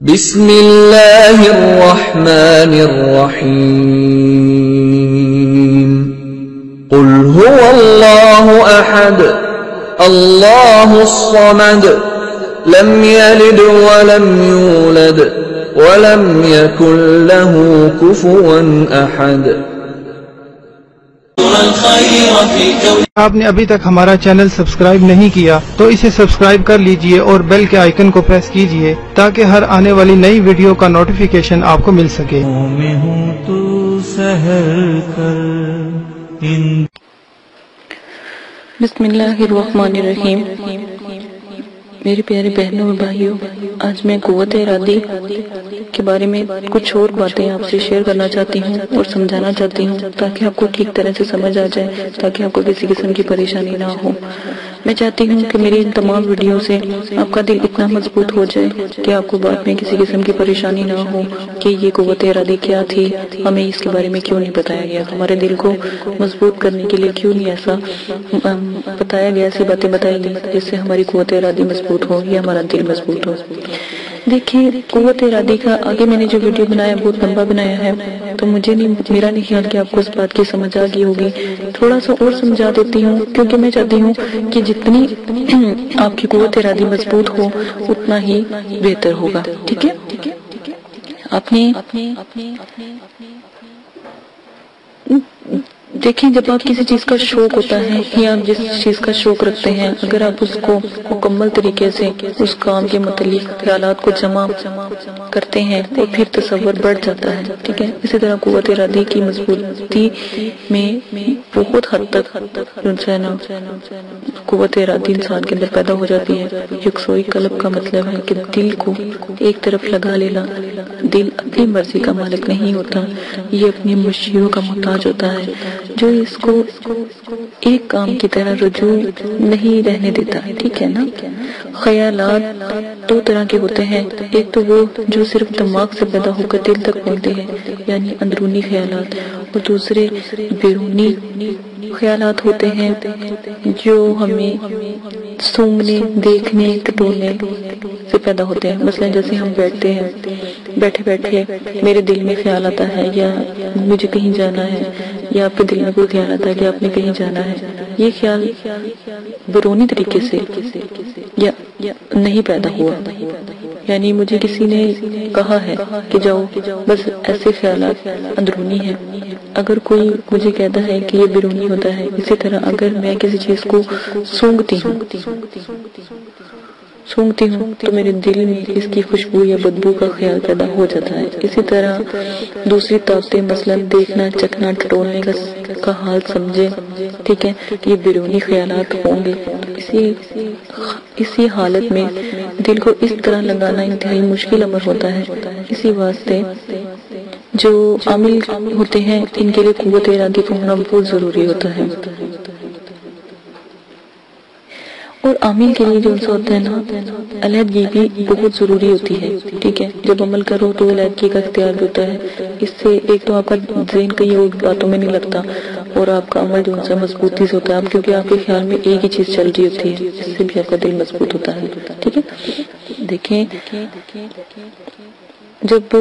بسم اللہ الرحمن الرحیم قل هو اللہ احد اللہ الصمد لم یلد ولم یولد ولم یکن له کفوا احد۔ آپ نے ابھی تک ہمارا چینل سبسکرائب نہیں کیا تو اسے سبسکرائب کر لیجئے اور بیل کے آئیکن کو پریس کیجئے تاکہ ہر آنے والی نئی ویڈیو کا نوٹیفیکیشن آپ کو مل سکے۔ میں ہوں تو سحر کر بسم اللہ الرحمن الرحیم۔ میرے پیارے بہنوں اور بھائیوں، آج میں قوت ارادی کے بارے میں کچھ اور باتیں آپ سے شیئر کرنا چاہتی ہوں اور سمجھانا چاہتی ہوں تاکہ آپ کو ٹھیک طرح سے سمجھ آ جائے، تاکہ آپ کو کسی قسم کی پریشانی نہ ہو۔ میں چاہتی ہوں کہ میری ان تمام ویڈیو سے آپ کا دل اتنا مضبوط ہو جائے کہ آپ کو بعد میں کسی قسم کی پریشانی نہ ہو کہ یہ قوت ارادی کیا تھی، ہمیں اس کے بارے میں کیوں نہیں بتایا گیا، ہمارے دل کو مضبوط کرنے کے لیے کیوں نہیں ایسا بتایا گیا، ایسی باتیں بتائی گئی جس سے ہماری قوت ارادی مضبوط ہو یا ہمارا دل مضبوط ہو۔ دیکھیں، قوت ارادی کا آگے میں نے جو ویڈیو بنایا بہت لمبا بنایا ہے، تو میرا نہیں خیال کہ آپ کو اس بات کی سمجھ آ گئی ہوگی۔ تھوڑا سا اور سمجھا دیتی ہوں کیونکہ میں چاہتی ہوں کہ جتنی آپ کی قوت ارادی مضبوط ہو اتنا ہی بہتر ہوگا۔ ٹھیک ہے، دیکھیں، جب آپ کسی چیز کا شوق ہوتا ہے یا آپ جس چیز کا شوق رکھتے ہیں، اگر آپ اس کو مکمل طریقے سے اس کام کے متعلق خیالات کو جمع کرتے ہیں اور پھر تصور بڑھ جاتا ہے۔ ٹھیک ہے، اسی طرح قوت ارادی کی مضبوطی میں بہت حد تک قوت ارادی انسان کے اندر پیدا ہو جاتی ہے۔ یکسوئی قلب کا مطلب ہے کہ دل کو ایک طرف لگا لینا۔ دل اپنی مرضی کا مالک نہیں ہوتا، یہ اپنی مشیروں کا محتاج ہوتا ہے جو اس کو ایک کام کی طرح رجوع نہیں رہنے دیتا۔ ٹھیک ہے نا؟ خیالات دو طرح کے ہوتے ہیں، ایک تو وہ جو صرف دماغ سے پیدا ہو کر دل تک پہنچتے ہیں یعنی اندرونی خیالات، اور دوسرے بیرونی خیالات ہوتے ہیں جو ہمیں سونگنے، دیکھنے، ٹٹولنے سے پیدا ہوتے ہیں۔ مثلا جیسے ہم بیٹھتے ہیں، بیٹھے میرے دل میں خیال آتا ہے یا مجھے کہیں جانا ہے، یا آپ کے دل میں کوئی خیال آتا ہے کہ آپ نے کہیں جانا ہے، یہ خیال بیرونی طریقے سے یا نہیں پیدا ہوا، یعنی مجھے کسی نے کہا ہے کہ جاؤ، بس ایسے خیالات اندرونی ہیں۔ اگر کوئی مجھے کہتا ہے کہ یہ بیرونی ہوتا ہے، اسی طرح اگر میں کسی چیز کو سونگتی ہوں تو میرے دل میں اس کی خوشبو یا بدبو کا خیال پیدا ہو جاتا ہے۔ اسی طرح دوسری طاقتیں مثلا دیکھنا، چکھنا، ٹٹولنے کا حال سمجھے، ٹھیک ہے، یہ بیرونی خیالات ہوں گے۔ اسی حالت میں دل کو اس طرح لگانا انتہائی مشکل امر ہوتا ہے۔ اسی واسطے جو عامل ہوتے ہیں ان کے لیے قوت ارادی کا ہونا بہت ضروری ہوتا ہے، اور عامل کے لیے جو ہوتا ہے نا، علیحدگی بھی بہت ضروری ہوتی ہے۔ ٹھیک ہے، جب عمل کرو تو علیحدگی کا اختیار ہوتا ہے۔ اس سے ایک تو آپ کا ذہن کئی اور باتوں میں نہیں لگتا، اور آپ کا عمل جو ہے مضبوطی سے ہوتا ہے، کیونکہ آپ کے خیال میں ایک ہی چیز چل رہی ہوتی ہے، اس سے بھی آپ کا دل مضبوط ہوتا ہے۔ ٹھیک ہے، دیکھیں، جب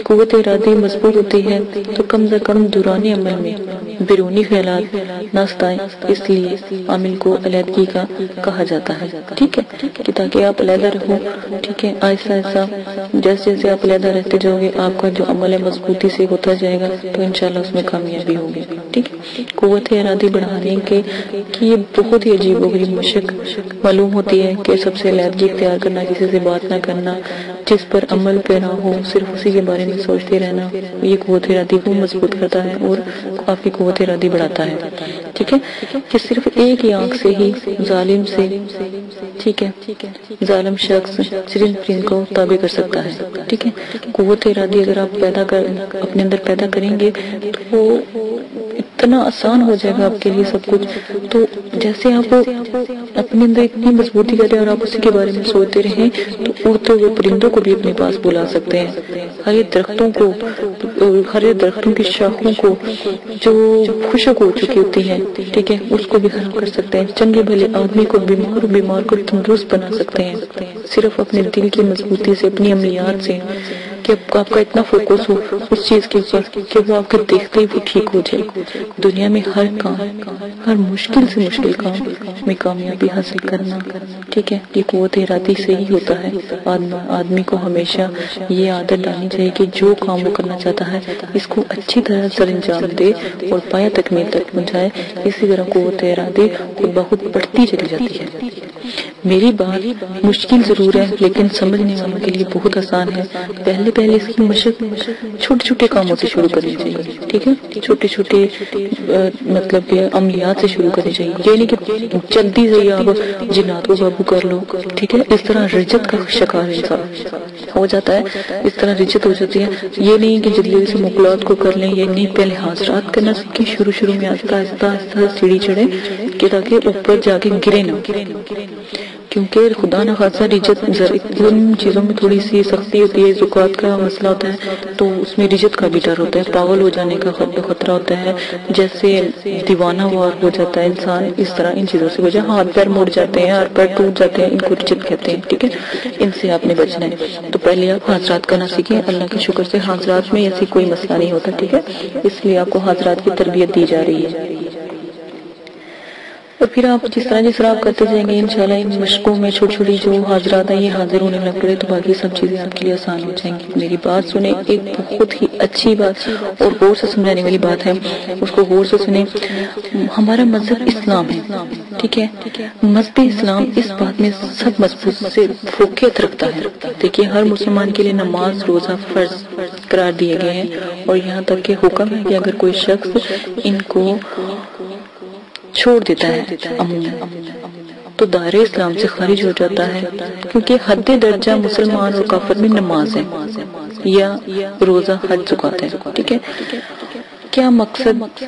قوت ارادی مضبوط ہوتی ہے تو کم سے کم دوران عمل میں بیرونی خیالات نہ ستائیں، اس لیے عامل کو علیحدگی کا کہا جاتا ہے۔ ٹھیک ہے، کہ تاکہ آپ علیحدہ رہو۔ ٹھیک ہے، آہستہ آہستہ جیسے آپ علیحدہ رہتے جاؤ گے، آپ کا جو عمل ہے مضبوطی سے ہوتا جائے گا تو انشاءاللہ اس میں کامیابی ہوگی۔ ٹھیک ہے، قوت ارادی بڑھانے کی یہ بہت ہی عجیب و غریب مشق معلوم ہوتی ہے کہ سب سے علیحدگی اختیار کرنا، کسی سے بات نہ کرنا، جس پر عمل پیرا ہو صرف اسی کے بارے میں سوچتے رہنا، یہ قوت ارادی کو مضبوط کرتا ہے اور آپ کی قوت ارادی بڑھاتا ہے۔ ٹھیک ہے، کہ صرف ایک ہی آنکھ سے ہی ظالم سے، ٹھیک ہے، ظالم شخص صرف پرند کو تابع کر سکتا ہے۔ ٹھیک ہے، قوت ارادی اگر آپ اپنے اندر پیدا کریں گے تو اتنا آسان ہو جائے گا آپ کے لیے سب کچھ۔ تو جیسے آپ اپنے اندر اتنی مضبوطی کریں اور آپ اسی کے بارے میں سوچتے رہیں تو اڑتے ہوئے پرندوں کو بھی اپنے پاس بلا سکتے ہیں، ہرے درختوں کی شاخوں کو جو خشک ہو چکی ہوتی ہیں، ٹھیک ہے، اس کو بھی ہرا کر سکتے ہیں، چنگے بھلے آدمی کو بیمار کو تندرست بنا سکتے ہیں، صرف اپنے دل کی مضبوطی سے، اپنی عملیات سے، کہ آپ کا اتنا فوکس ہو اس چیز کے اوپر کہ وہ آپ کے دیکھتے ہی وہ ٹھیک ہو جائے۔ دنیا میں ہر مشکل سے مشکل کام میں کامیابی حاصل کرنا، ٹھیک ہے، یہ قوت ارادی سے ہی ہوتا ہے۔ آدمی کو ہمیشہ یہ عادت ڈالنی چاہیے کہ جو کام وہ کرنا چاہتا ہے اس کو اچھی طرح سر انجام دے اور پایا تکمیل تک پہنچائے۔ اسی طرح قوت ارادی خود بخود بڑھتی چلی جاتی ہے۔ میری بات مشکل ضرور ہے لیکن سمجھنے والوں کے لیے بہت آسان ہے۔ پہلے اس کی مشق چھوٹے چھوٹے کاموں سے شروع کرنی چاہیے، ٹھیک ہے، چھوٹے مطلب کہ عملیات سے شروع کرنی چاہیے، یہ نہیں کہ جلدی سے آپ جنات کو قابو کر لو، ٹھیک ہے، اس طرح رجت کا شکار انسان ہو جاتا ہے، اس طرح رجت ہو جاتی ہے۔ یہ نہیں کہ جلدی سے مقلات کو کر لیں، یہ نہیں، پہلے حاضرات کرنا سیکھیں، شروع میں آہستہ سیڑھی چڑھے کہ تاکہ اوپر جا کے گرے نہ، کیونکہ خدا نہ خاصہ رجت ان چیزوں میں تھوڑی سی سختی ہوتی ہے، زکوٰۃ کا مسئلہ ہوتا ہے تو اس میں رجت کا بھی ڈر ہوتا ہے، پاگل ہو جانے کا خطرہ ہوتا ہے، جیسے دیوانہ وار ہو جاتا ہے انسان، اس طرح ان چیزوں سے وجہ ہاتھ پیر مڑ جاتے ہیں، ہاتھ پیر ٹوٹ جاتے ہیں، ان کو رجت کہتے ہیں، ٹھیک ہے، ان سے آپ نے بچنا ہے۔ تو پہلے آپ حاضرات کرنا سیکھیں، اللہ کے شکر سے حاضرات میں ایسی کوئی مسئلہ نہیں ہوتا، ٹھیک ہے، اس لیے آپ کو حاضرات کی تربیت دی جا رہی ہے۔ اور پھر آپ جس طرح آپ کرتے جائیں گے انشاءاللہ ان مشقوں میں چھوٹی جو حاضرات ہیں یہ حاضر ہونے لگ پڑے تو باقی سب چیزیں آپ کے لیے آسان ہو جائیں گی۔ میری بات سنیں، ایک بہت ہی اچھی بات اور غور سے سمجھانے والی بات ہے، اس کو غور سے سنیں۔ ہمارا مذہب اسلام ہے، ٹھیک ہے، مذہب اسلام اس بات میں سب مضبوط سے فوقیت رکھتا ہے۔ دیکھیے ہر مسلمان کے لیے نماز روزہ فرض قرار دیے گئے ہیں، اور یہاں تک کہ حکم ہے کہ اگر کوئی شخص ان کو چھوڑ دیتا ہے تو دائرہ اسلام سے خارج ہو جاتا ہے، کیونکہ حد درجہ مسلمان اور کافر میں نماز ہے یا روزہ حج زکوٰۃ ہے، ٹھیک ہے۔ کیا مقصد؟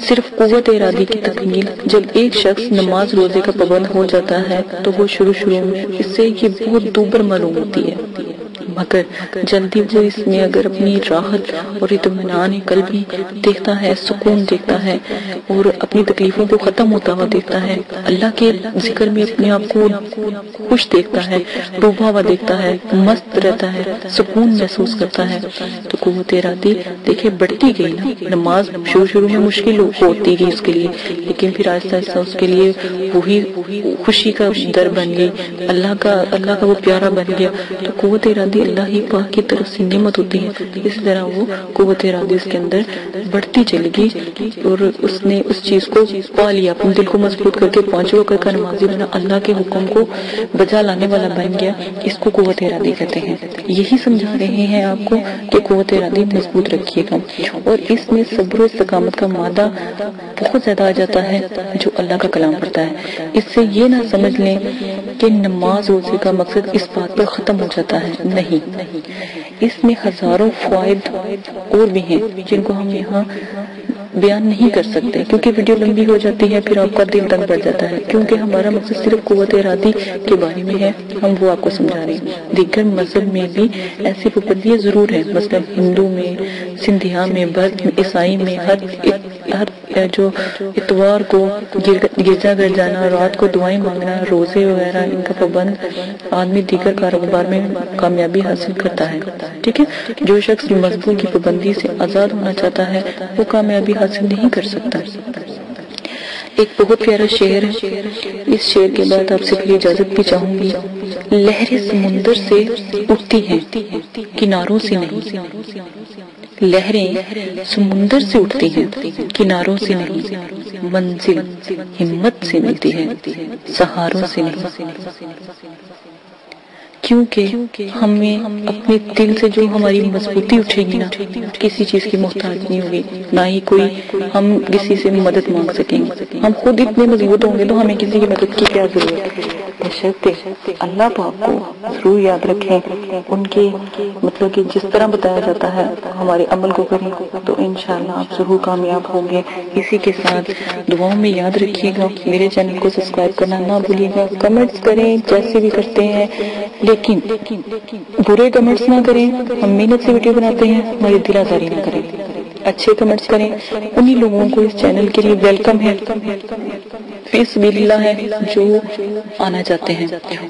صرف قوت ارادی کی تکمیل۔ جب ایک شخص نماز روزے کا پابند ہو جاتا ہے تو وہ شروع میں اس سے یہ بہت دوبر معلوم ہوتی ہے، مگر جلدی وہ اس میں اگر اپنی راحت اور اطمینان قلبی دیکھتا ہے، سکون دیکھتا ہے اور اپنی تکلیفوں کو ختم ہوتا ہوا دیکھتا ہے، اللہ کے ذکر میں اپنے آپ کو خوش دیکھتا ہے، ڈوبا ہوا دیکھتا ہے، مست رہتا ہے، سکون محسوس کرتا ہے، تو قوت ارادی دیکھیں بڑھتی گئی نا۔ نماز شروع میں مشکل ہوتی گئی اس کے لیے، لیکن پھر آہستہ آہستہ اس کے لیے وہی خوشی کا در بن گئی، اللہ کا وہ پیارا بن گیا۔ تو قوت ارادی اللہ ہی پاک کی طرف سے نعمت ہوتی ہے، اس طرح وہ قوت ارادی اس کے اندر بڑھتی چلی گئی اور اس نے اس چیز کو پا لیا، اپنے دل کو مضبوط کر کے 5 وقت کا نمازی بنا، اللہ کے حکم کو بجا لانے والا بن گیا۔ اس کو قوت ارادی کہتے ہیں۔ یہی سمجھا رہے ہیں آپ کو کہ قوت ارادی مضبوط رکھیے گا، اور اس میں صبر و استقامت کا مادہ بہت زیادہ آ جاتا ہے جو اللہ کا کلام پڑھتا ہے۔ اس سے یہ نہ سمجھ لیں کہ نماز روزے کا مقصد اس بات پر ختم ہو جاتا ہے، نہیں، اس میں ہزاروں فوائد اور بھی ہیں جن کو ہم یہاں بیان نہیں کر سکتے کیونکہ ویڈیو لمبی ہو جاتی ہے، پھر آپ کا دل تنگ پڑ جاتا ہے، کیونکہ ہمارا مقصد صرف قوت ارادی کے بارے میں ہے، ہم وہ آپ کو سمجھا رہے ہیں۔ دیگر مذہب میں بھی ایسی پابندیاں ضرور ہیں، مثلا ہندو میں، سندھیا میں، بدھ میں، عیسائی میں، ہر جو اتوار کو گرجا گھر جانا، رات کو دعائیں مانگنا، روزے وغیرہ، ان کا پابند آدمی دیگر کاروبار میں کامیابی حاصل کرتا ہے، ٹھیک ہے۔ جو شخص مذہبوں کی پابندی سے آزاد ہونا چاہتا ہے وہ کامیابی حاصل نہیں کر سکتا۔ ایک بہت پیارا شعر ہے، اس شعر کے بعد آپ سے پھر اجازت بھی چاہوں گی۔ لہریں سمندر سے اٹھتی ہیں کناروں سے نہیں، لہریں سمندر سے اٹھتی ہیں کناروں سے نہیں، منزل ہمت سے ملتی ہے سہاروں سے نہیں۔ کیونکہ ہمیں اپنے دل سے جو ہماری مضبوطی اٹھے گی نا، کسی چیز کی محتاج نہیں ہوگی، نہ ہی کوئی ہم کسی سے مدد مانگ سکیں گے۔ ہم خود اتنے مضبوط ہوں گے تو ہمیں کسی کی مدد کی کیا ضرورت ہے۔ بشرطے اللہ پاک کو ضرور یاد رکھیں، ان کے مطلب کہ جس طرح بتایا جاتا ہے ہمارے عمل کو کریں تو انشاءاللہ آپ ضرور کامیاب ہوں گے۔ اسی کے ساتھ دعاؤں میں یاد رکھیے گا، میرے چینل کو سبسکرائب کرنا نہ بھولیے گا، کمنٹس کریں جیسے بھی کرتے ہیں، لیکن برے کمنٹس نہ کریں، ہم محنت سے ویڈیو بناتے ہیں، ہماری دل آزاری نہ کریں، اچھے کمنٹس کریں، انہی لوگوں کو اس چینل کے لیے ویلکم ہے، فی سبیل اللہ ہے جو آنا چاہتے ہیں،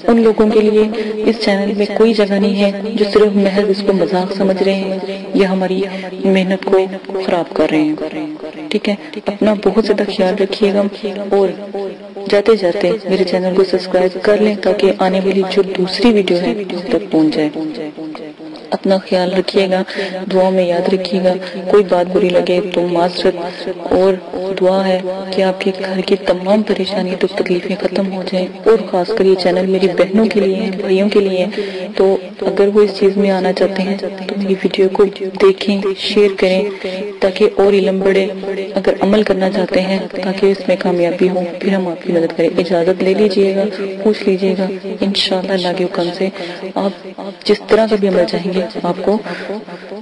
ان لوگوں کے لیے اس چینل میں کوئی جگہ نہیں ہے جو صرف محض اس کو مذاق سمجھ رہے ہیں یا ہماری محنت کو خراب کر رہے ہیں۔ ٹھیک ہے، اپنا بہت زیادہ خیال رکھیے گا اور جاتے جاتے میرے چینل کو سبسکرائب کر لیں تاکہ آنے والی جو دوسری ویڈیو ہے اس تک پہنچ جائے۔ اپنا خیال رکھیے گا، دعاؤں میں یاد رکھیے گا، کوئی بات بری لگے تو معذرت، اور دعا ہے کہ آپ کے گھر کی تمام پریشانی تو تکلیفیں ختم ہو جائیں، اور خاص کر یہ چینل میری بہنوں کے لیے ہے، بھائیوں کے لیے ہے، تو اگر وہ اس چیز میں آنا چاہتے ہیں تو میری ویڈیو کو دیکھیں، شیئر کریں تاکہ اور علم بڑھے، اگر عمل کرنا چاہتے ہیں تاکہ اس میں کامیابی ہو، پھر ہم آپ کی مدد کریں۔ اجازت لے لیجئے گا، پوچھ لیجئے گا، انشاءاللہ اللہ کے حکم سے آپ جس طرح کا بھی عمل چاہیں گے آپ کو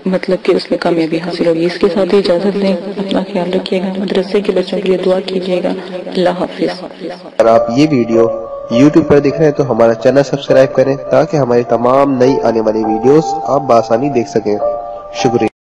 مطلب کہ اس میں کامیابی حاصل ہوگی۔ اس کے ساتھ ہی اجازت دیں، اپنا خیال رکھیے گا، مدرسے کے بچوں کے لیے دعا کیجیے گا۔ اللہ حافظ۔ اگر آپ یہ ویڈیو YouTube پر دیکھ رہے ہیں تو ہمارا چینل سبسکرائب کریں تاکہ ہماری تمام نئی آنے والی ویڈیوز آپ بآسانی دیکھ سکیں۔ شکریہ۔